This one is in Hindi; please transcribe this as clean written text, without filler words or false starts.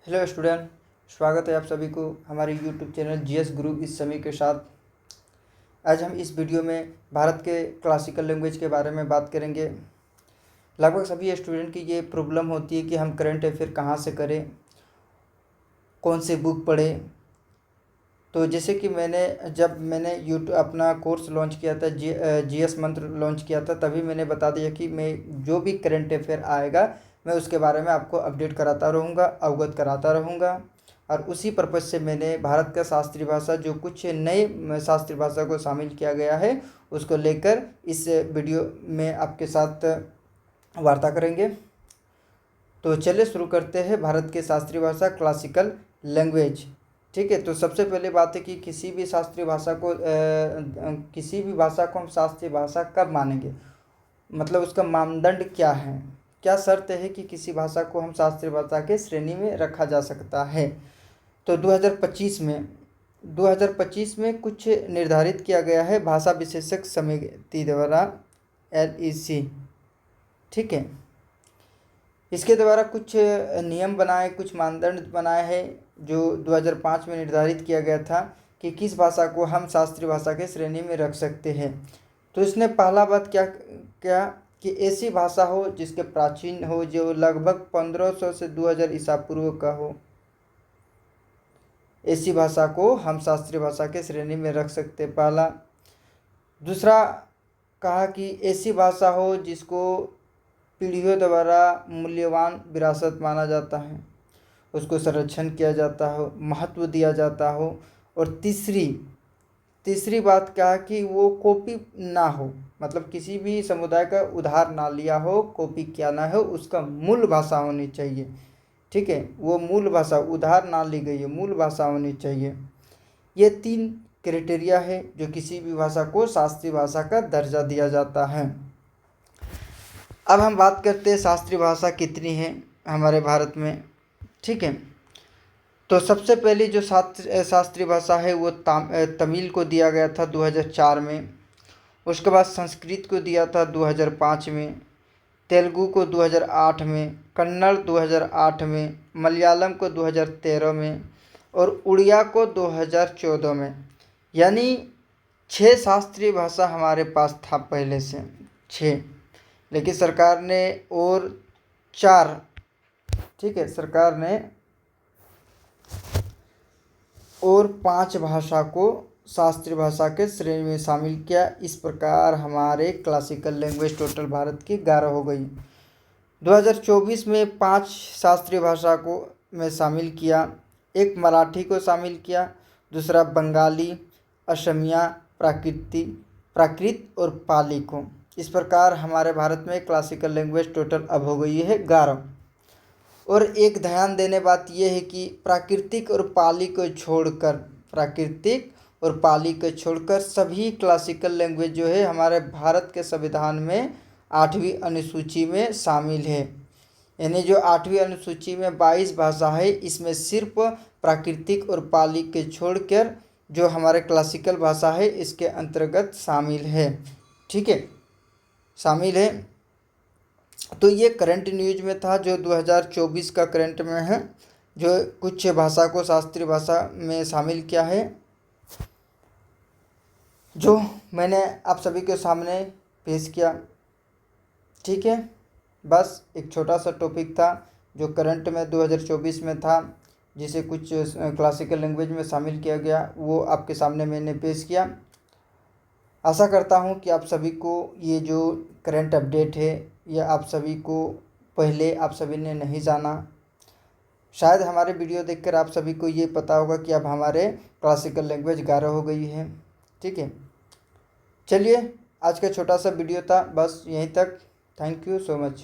हेलो स्टूडेंट, स्वागत है आप सभी को हमारे यूट्यूब चैनल जीएस गुरु इस समय के साथ। आज हम इस वीडियो में भारत के क्लासिकल लैंग्वेज के बारे में बात करेंगे। लगभग सभी स्टूडेंट की ये प्रॉब्लम होती है कि हम करंट अफेयर कहाँ से करें, कौन से बुक पढ़ें। तो जैसे कि जब मैंने यूट्यूब अपना कोर्स लॉन्च किया था, जीएस मंत्र लॉन्च किया था, तभी मैंने बता दिया कि मैं जो भी करंट अफेयर आएगा मैं उसके बारे में आपको अपडेट कराता रहूँगा, अवगत कराता रहूँगा। और उसी पर्पज़ से मैंने भारत का शास्त्रीय भाषा, जो कुछ नए शास्त्रीय भाषा को शामिल किया गया है, उसको लेकर इस वीडियो में आपके साथ वार्ता करेंगे। तो चलिए शुरू करते हैं भारत के शास्त्रीय भाषा क्लासिकल लैंग्वेज। ठीक है, तो सबसे पहले बात है कि किसी भी भाषा को हम शास्त्रीय भाषा कब मानेंगे, मतलब उसका मानदंड क्या है, क्या शर्त है कि किसी भाषा को हम शास्त्रीय भाषा के श्रेणी में रखा जा सकता है। तो 2025 में कुछ निर्धारित किया गया है भाषा विशेषज्ञ समिति द्वारा, LEC। ठीक है, इसके द्वारा कुछ नियम बनाए, कुछ मानदंड बनाए हैं जो 2005 में निर्धारित किया गया था कि किस भाषा को हम शास्त्रीय भाषा के श्रेणी में रख सकते हैं। तो इसने पहला बात क्या कि ऐसी भाषा हो जिसके प्राचीन हो, जो लगभग 1500 से 2000 ईसा पूर्व का हो। ऐसी भाषा को हम शास्त्रीय भाषा के श्रेणी में रख सकते, पहला। दूसरा कहा कि ऐसी भाषा हो जिसको पीढ़ियों द्वारा मूल्यवान विरासत माना जाता है, उसको संरक्षण किया जाता हो, महत्व दिया जाता हो। और तीसरी बात क्या कि वो कॉपी ना हो, मतलब किसी भी समुदाय का उधार ना लिया हो, कॉपी किया ना हो, उसका मूल भाषा होनी चाहिए। ठीक है, वो मूल भाषा, उधार ना ली गई है, मूल भाषा होनी चाहिए। ये 3 क्राइटेरिया है जो किसी भी भाषा को शास्त्रीय भाषा का दर्जा दिया जाता है। अब हम बात करते हैं शास्त्रीय भाषा कितनी है हमारे भारत में। ठीक है, तो सबसे पहली जो शास्त्रीय भाषा है वो तमिल को दिया गया था 2004 में। उसके बाद संस्कृत को दिया था 2005 में, तेलुगु को 2008 में, कन्नड़ 2008 में, मलयालम को 2013 में और उड़िया को 2014 में। यानी 6 शास्त्रीय भाषा हमारे पास था पहले से, 6। लेकिन सरकार ने और 4, ठीक है, सरकार ने और 5 भाषा को शास्त्रीय भाषा के श्रेणी में शामिल किया। इस प्रकार हमारे क्लासिकल लैंग्वेज टोटल भारत की 11 हो गई। 2024 में 5 शास्त्रीय भाषा को में शामिल किया। एक मराठी को शामिल किया, दूसरा बंगाली, असमिया, प्राकृत और पाली को। इस प्रकार हमारे भारत में क्लासिकल लैंग्वेज टोटल अब हो गई है 11। और एक ध्यान देने बात यह है कि प्राकृतिक और पाली को छोड़कर सभी क्लासिकल लैंग्वेज जो है हमारे भारत के संविधान में 8वीं अनुसूची में शामिल है। यानी जो 8वीं अनुसूची में 22 भाषा है, इसमें सिर्फ प्राकृतिक और पाली के छोड़कर जो हमारे क्लासिकल भाषा है इसके अंतर्गत शामिल है। ठीक है, शामिल है। तो ये करंट न्यूज में था जो 2024 का करंट में है, जो कुछ भाषा को शास्त्रीय भाषा में शामिल किया है, जो मैंने आप सभी के सामने पेश किया। ठीक है, बस एक छोटा सा टॉपिक था जो करंट में 2024 में था, जिसे कुछ क्लासिकल लैंग्वेज में शामिल किया गया, वो आपके सामने मैंने पेश किया। आशा करता हूँ कि आप सभी को ये जो करंट अपडेट है यह आप सभी को पहले आप सभी ने नहीं जाना। शायद हमारे वीडियो देखकर आप सभी को ये पता होगा कि अब हमारे क्लासिकल लैंग्वेज 11 हो गई है। ठीक है, चलिए आज का छोटा सा वीडियो था, बस यहीं तक। Thank you so much.